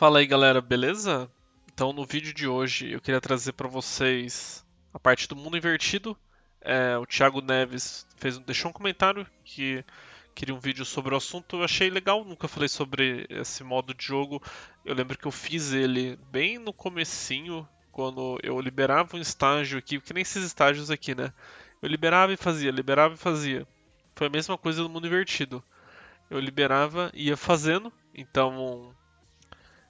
Fala aí galera, beleza? Então no vídeo de hoje eu queria trazer para vocês a parte do mundo invertido. O Thiago Neves deixou um comentário que queria um vídeo sobre o assunto. Eu achei legal, nunca falei sobre esse modo de jogo. Eu lembro que eu fiz ele bem no comecinho, quando eu liberava um estágio aqui, que nem esses estágios aqui, né? Eu liberava e fazia, liberava e fazia. Foi a mesma coisa no mundo invertido. Eu liberava e ia fazendo, então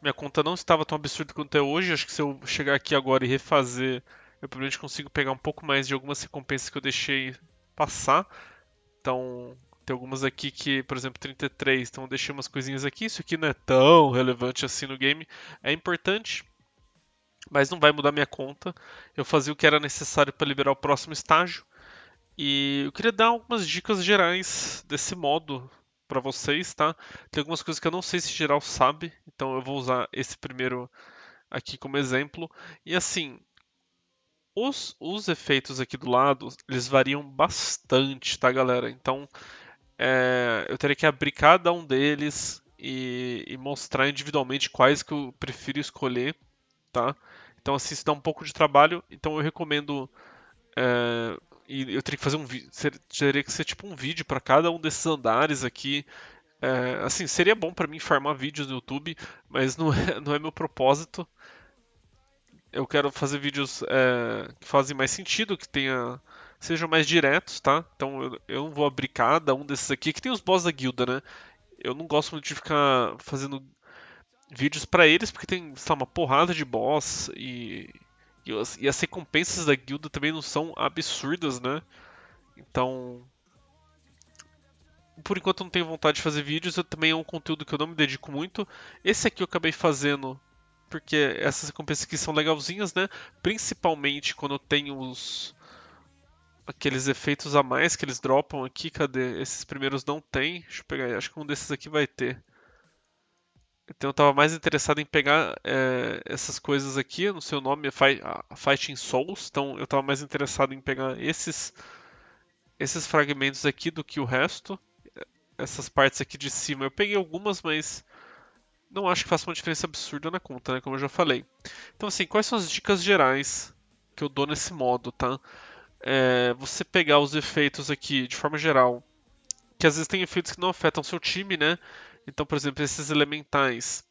minha conta não estava tão absurda quanto é hoje. Acho que se eu chegar aqui agora e refazer, eu provavelmente consigo pegar um pouco mais de algumas recompensas que eu deixei passar. Então, tem algumas aqui que, por exemplo, 33. Então, eu deixei umas coisinhas aqui. Isso aqui não é tão relevante assim no game. É importante, mas não vai mudar minha conta. Eu fazia o que era necessário para liberar o próximo estágio. E eu queria dar algumas dicas gerais desse modo para vocês, tá? Tem algumas coisas que eu não sei se geral sabe, então eu vou usar esse primeiro aqui como exemplo. E assim, os efeitos aqui do lado, eles variam bastante, tá, galera? Então, eu teria que abrir cada um deles e mostrar individualmente quais que eu prefiro escolher, tá? Então, assim, isso dá um pouco de trabalho. Então, eu recomendo. E eu teria que fazer um vídeo. Teria que ser tipo um vídeo para cada um desses andares aqui. Assim, seria bom para mim farmar vídeos no YouTube, mas não é, não é meu propósito. Eu quero fazer vídeos que fazem mais sentido, que sejam mais diretos, tá? Então eu não vou abrir cada um desses aqui, que tem os boss da guilda, né? Eu não gosto muito de ficar fazendo vídeos pra eles, porque tem, sei lá, uma porrada de boss e as recompensas da guilda também não são absurdas, né? Então, por enquanto eu não tenho vontade de fazer vídeos, eu também é um conteúdo que eu não me dedico muito. Esse aqui eu acabei fazendo porque essas recompensas aqui são legalzinhas, né? Principalmente quando tem aqueles efeitos a mais que eles dropam aqui. Cadê? Esses primeiros não tem. Deixa eu pegar. Acho que um desses aqui vai ter. Então eu tava mais interessado em pegar essas coisas aqui. No seu nome é Fighting Souls. Então eu tava mais interessado em pegar esses fragmentos aqui do que o resto. Essas partes aqui de cima eu peguei algumas, mas não acho que faça uma diferença absurda na conta, né? Como eu já falei. Então, assim, quais são as dicas gerais que eu dou nesse modo, tá? Você pegar os efeitos aqui de forma geral, que às vezes tem efeitos que não afetam seu time, né? Então, por exemplo, esses elementais.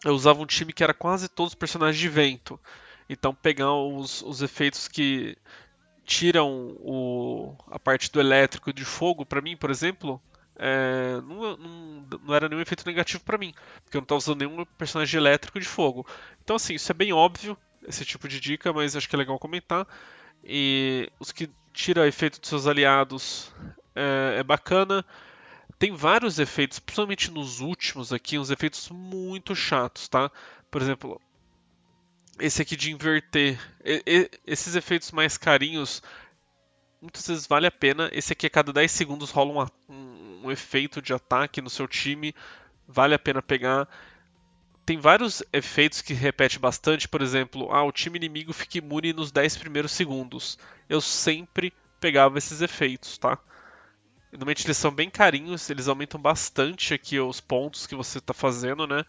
Eu usava um time que era quase todos personagens de vento. Então, pegar os efeitos que tiram a parte do elétrico e de fogo, pra mim, por exemplo, não era nenhum efeito negativo pra mim, porque eu não estava usando nenhum personagem elétrico de fogo. Então, assim, isso é bem óbvio, esse tipo de dica, mas acho que é legal comentar. E os que tira efeito dos seus aliados é bacana. Tem vários efeitos, principalmente nos últimos aqui, uns efeitos muito chatos, tá? Por exemplo, esse aqui de inverter. Esses efeitos mais carinhos, muitas vezes vale a pena. Esse aqui a cada 10 segundos rola um efeito de ataque no seu time, vale a pena pegar. Tem vários efeitos que repete bastante, por exemplo, o time inimigo fica imune nos 10 primeiros segundos. Eu sempre pegava esses efeitos, tá? Normalmente eles são bem carinhos, eles aumentam bastante aqui os pontos que você está fazendo, né?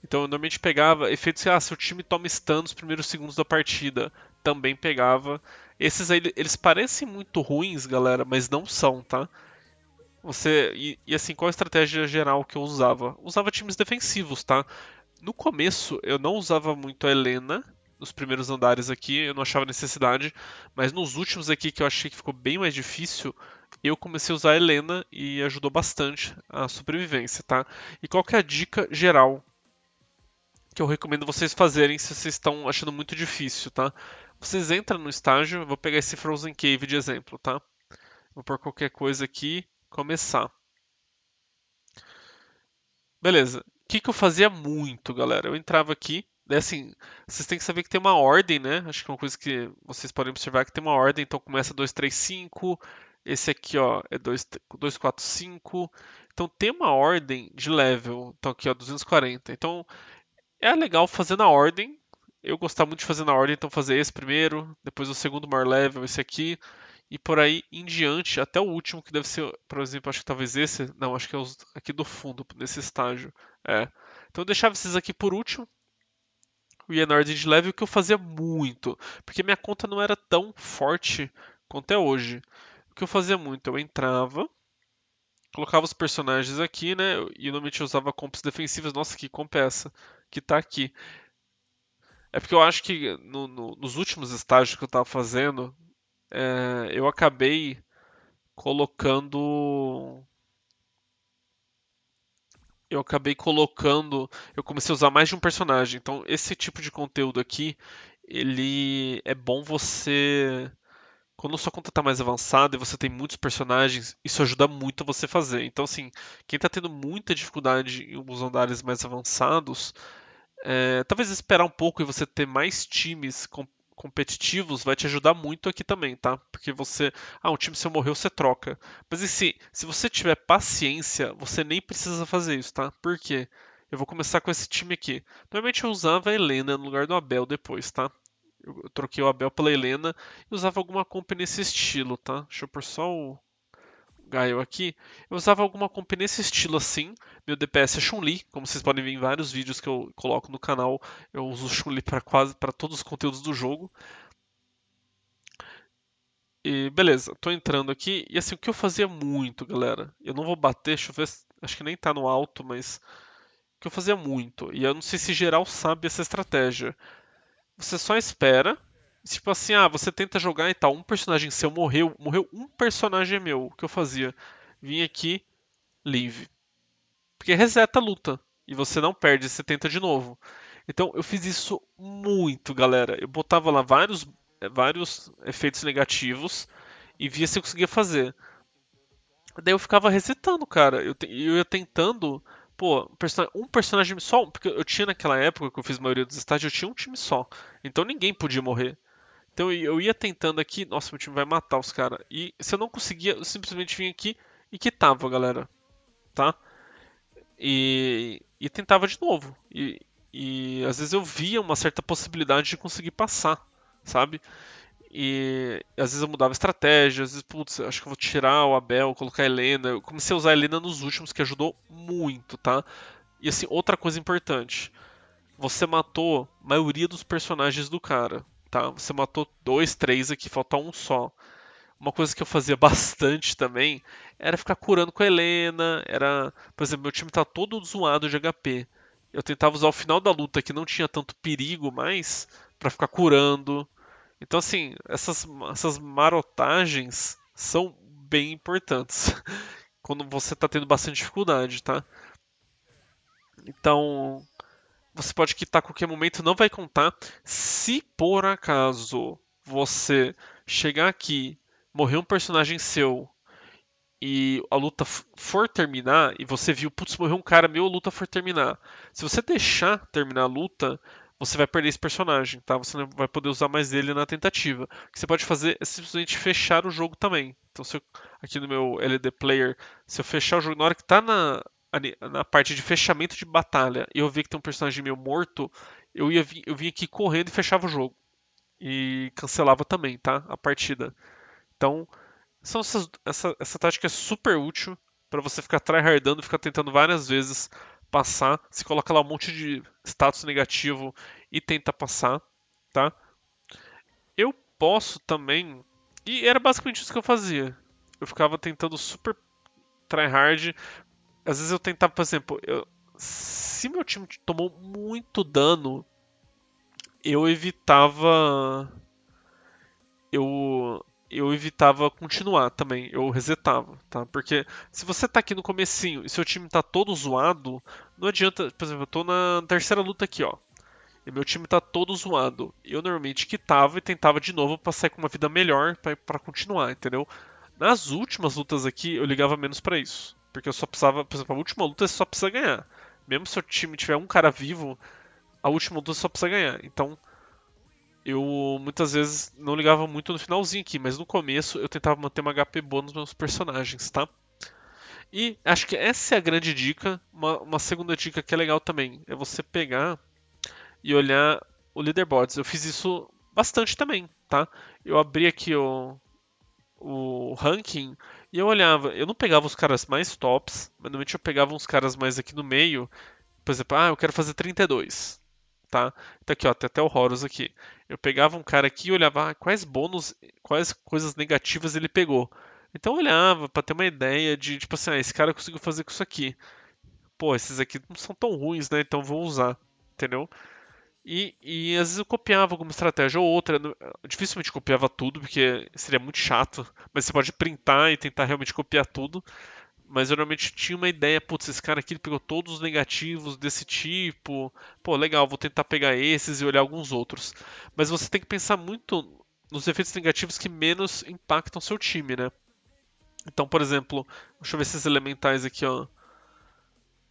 Então eu normalmente pegava efeitos se o time toma stun nos primeiros segundos da partida, também pegava. Esses aí, eles parecem muito ruins, galera, mas não são, tá? E assim, qual a estratégia geral que eu usava? Usava times defensivos, tá? No começo eu não usava muito a Helena, nos primeiros andares aqui, eu não achava necessidade, mas nos últimos aqui que eu achei que ficou bem mais difícil, eu comecei a usar a Helena e ajudou bastante a sobrevivência, tá? E qual que é a dica geral que eu recomendo vocês fazerem se vocês estão achando muito difícil, tá? Vocês entram no estágio, eu vou pegar esse Frozen Cave de exemplo, tá? Vou pôr qualquer coisa aqui, começar. Beleza. O que que eu fazia muito, galera? Eu entrava aqui, né, assim, vocês têm que saber que tem uma ordem, né? Acho que é uma coisa que vocês podem observar que tem uma ordem, então começa 2, 3, 5. Esse aqui, ó, é 2, 2, 4, 5. Então tem uma ordem de level. Então aqui, ó, 240. Então é legal fazer na ordem. Eu gostava muito de fazer na ordem, então fazer esse primeiro, depois o segundo maior level, esse aqui, e por aí em diante, até o último, que deve ser, por exemplo, acho que talvez esse. Não, acho que é os aqui do fundo, nesse estágio. É. Então eu deixava esses aqui por último, eu ia na ordem de level, que eu fazia muito, porque minha conta não era tão forte quanto é hoje. O que eu fazia muito, eu entrava, colocava os personagens aqui, né? E normalmente eu usava comps defensivas. Nossa, que comp é essa? Que tá aqui. É porque eu acho que nos últimos estágios que eu tava fazendo, eu acabei colocando. Eu acabei colocando. Eu comecei a usar mais de um personagem. Então, esse tipo de conteúdo aqui, ele é bom você. Quando a sua conta tá mais avançada e você tem muitos personagens, isso ajuda muito a você fazer. Então, assim, quem tá tendo muita dificuldade em alguns andares mais avançados, talvez esperar um pouco e você ter mais times competitivos vai te ajudar muito aqui também, tá? Porque você, um time seu morreu, você troca. Mas e se você tiver paciência, você nem precisa fazer isso, tá? Por quê? Eu vou começar com esse time aqui. Normalmente eu usava a Helena no lugar do Abel depois, tá? Eu troquei o Abel pela Helena e usava alguma comp nesse estilo, tá? Deixa eu pôr só o Gaio aqui. Eu usava alguma comp nesse estilo assim. Meu DPS é Chun-Li, como vocês podem ver em vários vídeos que eu coloco no canal. Eu uso Chun-Li para quase para todos os conteúdos do jogo. E beleza, tô entrando aqui. E assim, o que eu fazia muito, galera. Eu não vou bater, deixa eu ver. Acho que nem tá no alto, mas. O que eu fazia muito. E eu não sei se geral sabe essa estratégia. Você só espera. Tipo assim, você tenta jogar e tal. Um personagem seu morreu. Morreu um personagem meu. O que eu fazia? Vim aqui, leave. Porque reseta a luta. E você não perde, você tenta de novo. Então eu fiz isso muito, galera. Eu botava lá vários efeitos negativos e via se eu conseguia fazer. Daí eu ficava resetando, cara. Eu ia tentando. Pô, um personagem só. Porque eu tinha naquela época que eu fiz a maioria dos estágios, eu tinha um time só. Então ninguém podia morrer. Então eu ia tentando aqui. Nossa, meu time vai matar os caras. E se eu não conseguia, eu simplesmente vinha aqui e quitava, galera. Tá? E tentava de novo. E às vezes eu via uma certa possibilidade de conseguir passar, sabe? E às vezes eu mudava estratégia, às vezes, putz, acho que eu vou tirar o Abel, colocar a Helena. Eu comecei a usar a Helena nos últimos, que ajudou muito, tá? E assim, outra coisa importante: você matou a maioria dos personagens do cara, tá? Você matou dois, três aqui, falta um só. Uma coisa que eu fazia bastante também era ficar curando com a Helena. Por exemplo, meu time tá todo zoado de HP. Eu tentava usar o final da luta que não tinha tanto perigo mais pra ficar curando. Então, assim, essas marotagens são bem importantes quando você tá tendo bastante dificuldade, tá? Então, você pode quitar a qualquer momento, não vai contar. Se por acaso você chegar aqui, morrer um personagem seu e a luta for terminar, e você viu, putz, morreu um cara meu, a luta for terminar. Se você deixar terminar a luta, você vai perder esse personagem, tá? Você não vai poder usar mais ele na tentativa. O que você pode fazer é simplesmente fechar o jogo também. Então, aqui no meu LD Player, se eu fechar o jogo, na hora que tá na parte de fechamento de batalha e eu ver que tem um personagem meu morto, eu vinha aqui correndo e fechava o jogo. E cancelava também, tá? A partida. Então, essa tática é super útil para você ficar tryhardando, ficar tentando várias vezes passar. Se coloca lá um monte de status negativo e tenta passar, tá? Eu posso também. E era basicamente isso que eu fazia. Eu ficava tentando super tryhard. Às vezes eu tentava, por exemplo, se meu time tomou muito dano, eu evitava. Eu evitava continuar também, eu resetava, tá? Porque se você tá aqui no comecinho e seu time tá todo zoado, não adianta, por exemplo, eu tô na terceira luta aqui, ó. E meu time tá todo zoado. Eu normalmente quitava e tentava de novo pra sair com uma vida melhor pra continuar, entendeu? Nas últimas lutas aqui, eu ligava menos pra isso. Porque eu só precisava, por exemplo, a última luta você só precisa ganhar. Mesmo se o time tiver um cara vivo, a última luta você só precisa ganhar. Então, eu muitas vezes não ligava muito no finalzinho aqui, mas no começo eu tentava manter uma HP boa nos meus personagens, tá? E acho que essa é a grande dica. Uma segunda dica que é legal também é você pegar e olhar o leaderboards. Eu fiz isso bastante também, tá? Eu abri aqui o ranking e eu olhava. Eu não pegava os caras mais tops, mas normalmente eu pegava uns caras mais aqui no meio Por exemplo, eu quero fazer 32, tá? Então aqui, ó, tem até o Horus aqui. Eu pegava um cara aqui e olhava quais bônus, quais coisas negativas ele pegou. Então eu olhava pra ter uma ideia de, tipo assim, esse cara conseguiu fazer com isso aqui. Pô, esses aqui não são tão ruins, né? Então vou usar, entendeu? E às vezes eu copiava alguma estratégia ou outra. Dificilmente copiava tudo, porque seria muito chato. Mas você pode printar e tentar realmente copiar tudo. Mas eu normalmente tinha uma ideia, putz, esse cara aqui ele pegou todos os negativos desse tipo. Pô, legal, vou tentar pegar esses e olhar alguns outros. Mas você tem que pensar muito nos efeitos negativos que menos impactam seu time, né? Então, por exemplo, deixa eu ver esses elementais aqui, ó.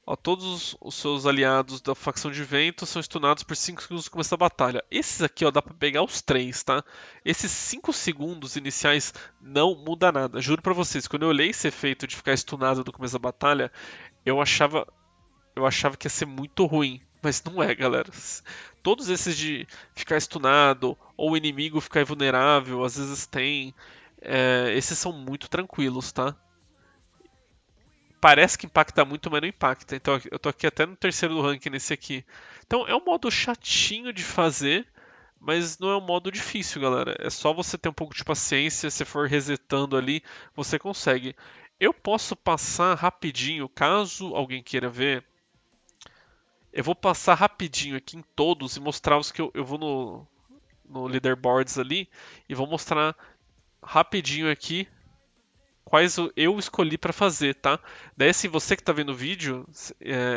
Ó, todos os seus aliados da facção de vento são stunados por 5 segundos no começo da batalha. Esses aqui, ó, dá pra pegar os 3, tá? Esses 5 segundos iniciais não muda nada. Juro pra vocês, quando eu olhei esse efeito de ficar stunado no começo da batalha, eu achava, eu achava que ia ser muito ruim. Mas não é, galera. Todos esses de ficar stunado ou o inimigo ficar invulnerável, às vezes tem. Esses são muito tranquilos, tá? Parece que impacta muito, mas não impacta. Então eu tô aqui até no terceiro do ranking nesse aqui. Então é um modo chatinho de fazer, mas não é um modo difícil, galera. É só você ter um pouco de paciência, se for resetando ali, você consegue. Eu posso passar rapidinho, caso alguém queira ver. Eu vou passar rapidinho aqui em todos e mostrar os que eu vou no leaderboards ali e vou mostrar rapidinho aqui quais eu escolhi para fazer, tá? Daí, assim, você que está vendo o vídeo,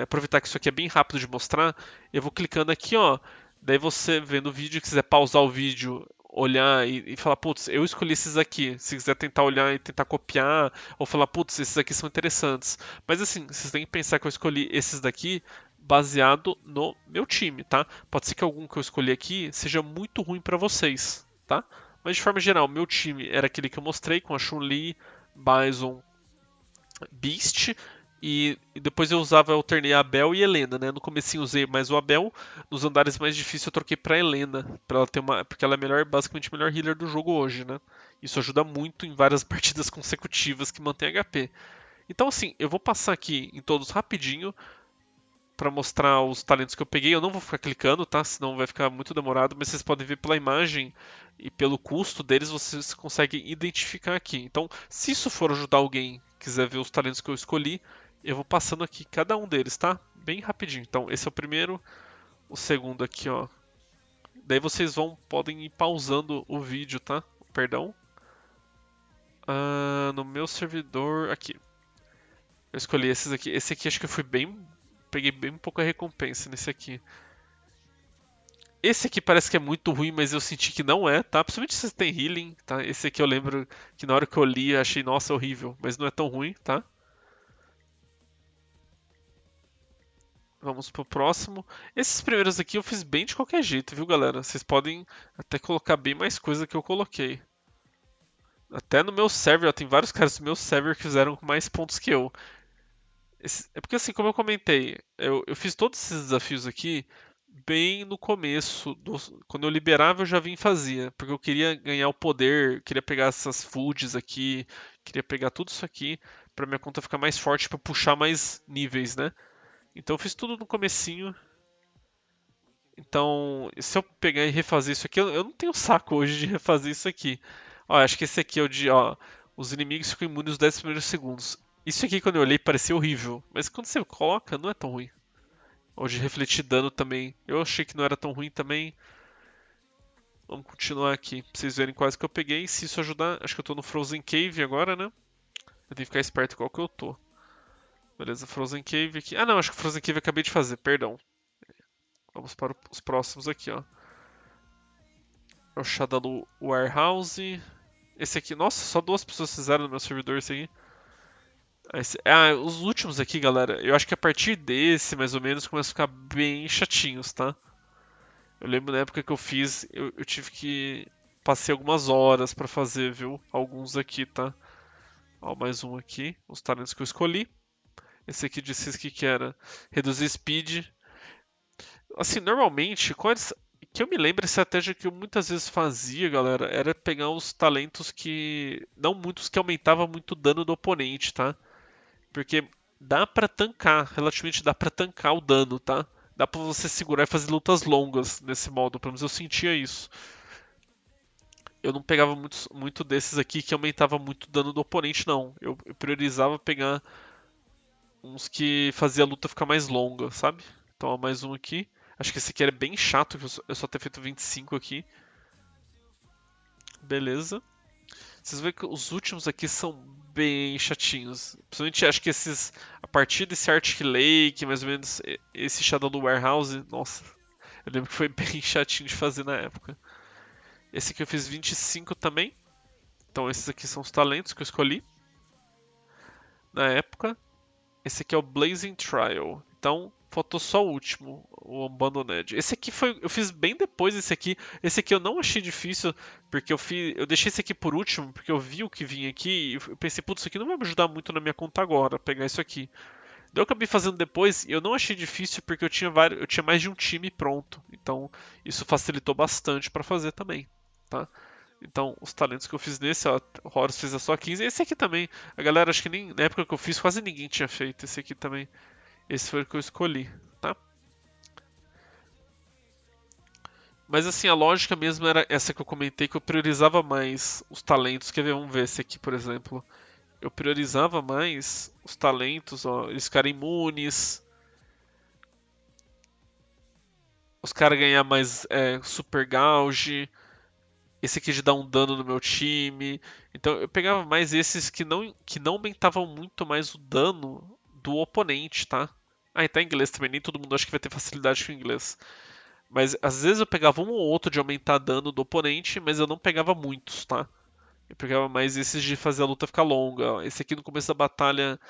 aproveitar que isso aqui é bem rápido de mostrar, eu vou clicando aqui, ó. Daí você vendo o vídeo, quiser pausar o vídeo, olhar e falar, putz, eu escolhi esses aqui. Se quiser tentar olhar e tentar copiar, ou falar, putz, esses aqui são interessantes. Mas assim, vocês têm que pensar que eu escolhi esses daqui baseado no meu time, tá? Pode ser que algum que eu escolhi aqui seja muito ruim para vocês, tá? Mas de forma geral, meu time era aquele que eu mostrei com a Chun-Li, Bison, Beast e depois eu usava, eu alternei a Abel e Helena, né? No comecinho usei mais o Abel, nos andares mais difíceis eu troquei pra Helena, para ela ter uma, porque ela é melhor, basicamente a melhor healer do jogo hoje, né? Isso ajuda muito em várias partidas consecutivas que mantém HP. Então assim, eu vou passar aqui em todos rapidinho para mostrar os talentos que eu peguei. Eu não vou ficar clicando, tá? Senão vai ficar muito demorado, mas vocês podem ver pela imagem e pelo custo deles, vocês conseguem identificar aqui. Então, se isso for ajudar alguém, quiser ver os talentos que eu escolhi, eu vou passando aqui cada um deles, tá? Bem rapidinho. Então, esse é o primeiro, o segundo aqui, ó. Daí vocês podem ir pausando o vídeo, tá? Perdão. No meu servidor, aqui. Eu escolhi esses aqui. Esse aqui acho que eu fui bem. Peguei bem pouca recompensa nesse aqui. Esse aqui parece que é muito ruim, mas eu senti que não é, tá? Principalmente se você tem healing, tá? Esse aqui eu lembro que na hora que eu li eu achei, nossa, horrível, mas não é tão ruim, tá? Vamos pro próximo. Esses primeiros aqui eu fiz bem de qualquer jeito, viu, galera? Vocês podem até colocar bem mais coisa que eu coloquei. Até no meu server, ó, tem vários caras do meu server que fizeram com mais pontos que eu. É porque assim, como eu comentei, eu fiz todos esses desafios aqui bem no começo, quando eu liberava eu já vim e fazia, porque eu queria ganhar o poder, queria pegar essas foods aqui, queria pegar tudo isso aqui pra minha conta ficar mais forte pra puxar mais níveis, né? Então eu fiz tudo no comecinho. Então, se eu pegar e refazer isso aqui, eu não tenho saco hoje de refazer isso aqui. Ó, acho que esse aqui é o de, ó, os inimigos ficam imunes nos 10 primeiros segundos. Isso aqui quando eu olhei parecia horrível, mas quando você coloca não é tão ruim. Hoje refletir dano também. Eu achei que não era tão ruim também. Vamos continuar aqui, pra vocês verem quais que eu peguei. Se isso ajudar, acho que eu tô no Frozen Cave agora, né? Eu tenho que ficar esperto qual que eu tô. Beleza, Frozen Cave aqui. Não, acho que Frozen Cave eu acabei de fazer, perdão. Vamos para os próximos aqui, ó. É o Shadowloo Warehouse. Esse aqui, nossa, só duas pessoas fizeram no meu servidor esse aqui. Os últimos aqui, galera, eu acho que a partir desse, mais ou menos, começa a ficar bem chatinhos, tá? Eu lembro na época que eu fiz, eu tive que. Passei algumas horas pra fazer, viu? Alguns aqui, tá? Ó, mais um aqui. Os talentos que eu escolhi. Esse aqui disse que era reduzir speed. Assim, normalmente, que eu me lembro, a estratégia que eu muitas vezes fazia, galera, era pegar os talentos que. Não muitos que aumentavam muito o dano do oponente, tá? Porque dá pra tancar, relativamente dá pra tancar o dano, tá? Dá pra você segurar e fazer lutas longas nesse modo, pelo menos eu sentia isso. Eu não pegava muito desses aqui que aumentava muito o dano do oponente, não. Eu priorizava pegar uns que fazia a luta ficar mais longa, sabe? Então, ó, mais um aqui. Acho que esse aqui era bem chato, que eu só ter feito 25 aqui. Beleza. Vocês veem que os últimos aqui são bem chatinhos. Principalmente acho que esses. A partir desse Arctic Lake, mais ou menos, esse Shadow do Warehouse, nossa. Eu lembro que foi bem chatinho de fazer na época. Esse aqui eu fiz 25 também. Então esses aqui são os talentos que eu escolhi na época. Esse aqui é o Blazing Trial. Então, faltou só o último, o Abandoned. Esse aqui foi. Eu fiz bem depois desse aqui. Esse aqui eu não achei difícil, porque eu deixei esse aqui por último, porque eu vi o que vinha aqui e eu pensei, putz, isso aqui não vai me ajudar muito na minha conta agora, pegar isso aqui. Daí eu acabei fazendo depois e eu não achei difícil porque eu tinha mais de um time pronto. Então, isso facilitou bastante para fazer também, tá? Então, os talentos que eu fiz nesse, ó, o Horus fez só 15. Esse aqui também, a galera, acho que nem na época que eu fiz, quase ninguém tinha feito. Esse aqui também, esse foi o que eu escolhi, tá? Mas assim, a lógica mesmo era essa que eu comentei, que eu priorizava mais os talentos. Quer ver? Vamos ver esse aqui, por exemplo. Eu priorizava mais os talentos, ó, eles ficarem imunes, os caras ganhar mais super gauge, esse aqui de dar um dano no meu time. Então eu pegava mais esses que não aumentavam muito mais o dano do oponente, tá? Ah, e tá em inglês também, nem todo mundo acha que vai ter facilidade com o inglês. Mas às vezes eu pegava um ou outro de aumentar dano do oponente, mas eu não pegava muitos, tá? Eu pegava mais esses de fazer a luta ficar longa. Esse aqui no começo da batalha,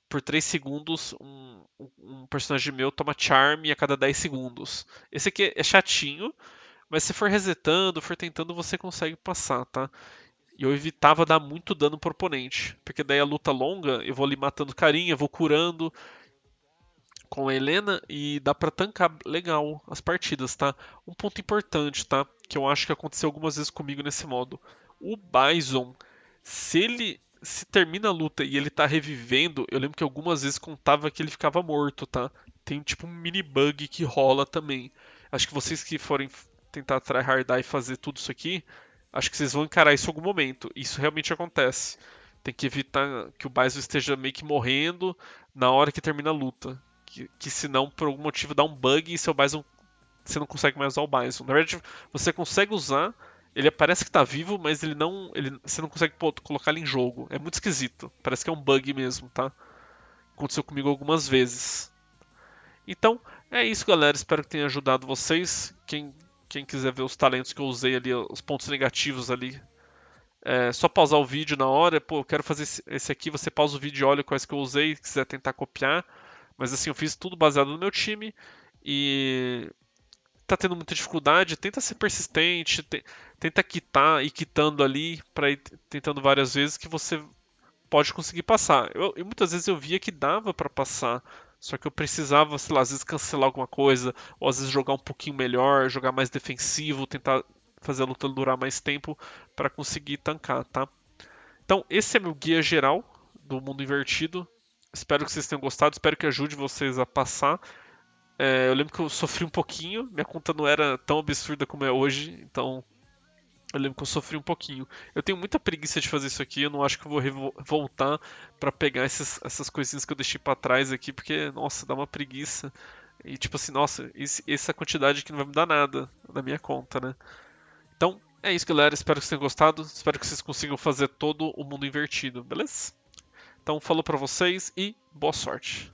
por 3 segundos, um personagem meu toma charm a cada 10 segundos. Esse aqui é chatinho, mas se for resetando, for tentando, você consegue passar, tá? E eu evitava dar muito dano pro oponente, porque daí a luta longa, eu vou ali matando carinha, vou curando com a Helena e dá pra tancar legal as partidas, tá? Um ponto importante, tá? Que eu acho que aconteceu algumas vezes comigo nesse modo. O Bison, se termina a luta e ele tá revivendo, eu lembro que algumas vezes contava que ele ficava morto, tá? Tem tipo um mini bug que rola também. Acho que vocês que forem tentar tryhardar e fazer tudo isso aqui, acho que vocês vão encarar isso em algum momento. Isso realmente acontece. Tem que evitar que o Bison esteja meio que morrendo na hora que termina a luta. Que senão, por algum motivo, dá um bug e seu Bison você não consegue mais usar o Bison. Na verdade, você consegue usar, ele parece que tá vivo, mas você não consegue colocar ele em jogo. É muito esquisito. Parece que é um bug mesmo, tá? Aconteceu comigo algumas vezes. Então, é isso, galera. Espero que tenha ajudado vocês. Quem quiser ver os talentos que eu usei ali, os pontos negativos ali, é só pausar o vídeo na hora. Pô, eu quero fazer esse aqui. Você pausa o vídeo e olha quais que eu usei. Se quiser tentar copiar. Mas assim, eu fiz tudo baseado no meu time. E tá tendo muita dificuldade, tenta ser persistente, tenta quitar e quitando ali para ir tentando várias vezes que você pode conseguir passar. E muitas vezes eu via que dava para passar, só que eu precisava, sei lá, às vezes cancelar alguma coisa, ou às vezes jogar um pouquinho melhor, jogar mais defensivo, tentar fazer a luta durar mais tempo para conseguir tancar, tá? Então, esse é meu guia geral do mundo invertido. Espero que vocês tenham gostado, espero que ajude vocês a passar. Eu lembro que eu sofri um pouquinho, minha conta não era tão absurda como é hoje, então eu lembro que eu sofri um pouquinho. Eu tenho muita preguiça de fazer isso aqui, eu não acho que eu vou voltar pra pegar essas coisinhas que eu deixei pra trás aqui, porque, nossa, dá uma preguiça. E tipo assim, nossa, essa quantidade aqui não vai me dar nada na minha conta, né? Então, é isso, galera. Espero que vocês tenham gostado. Espero que vocês consigam fazer todo o mundo invertido, beleza? Então, falou pra vocês e boa sorte.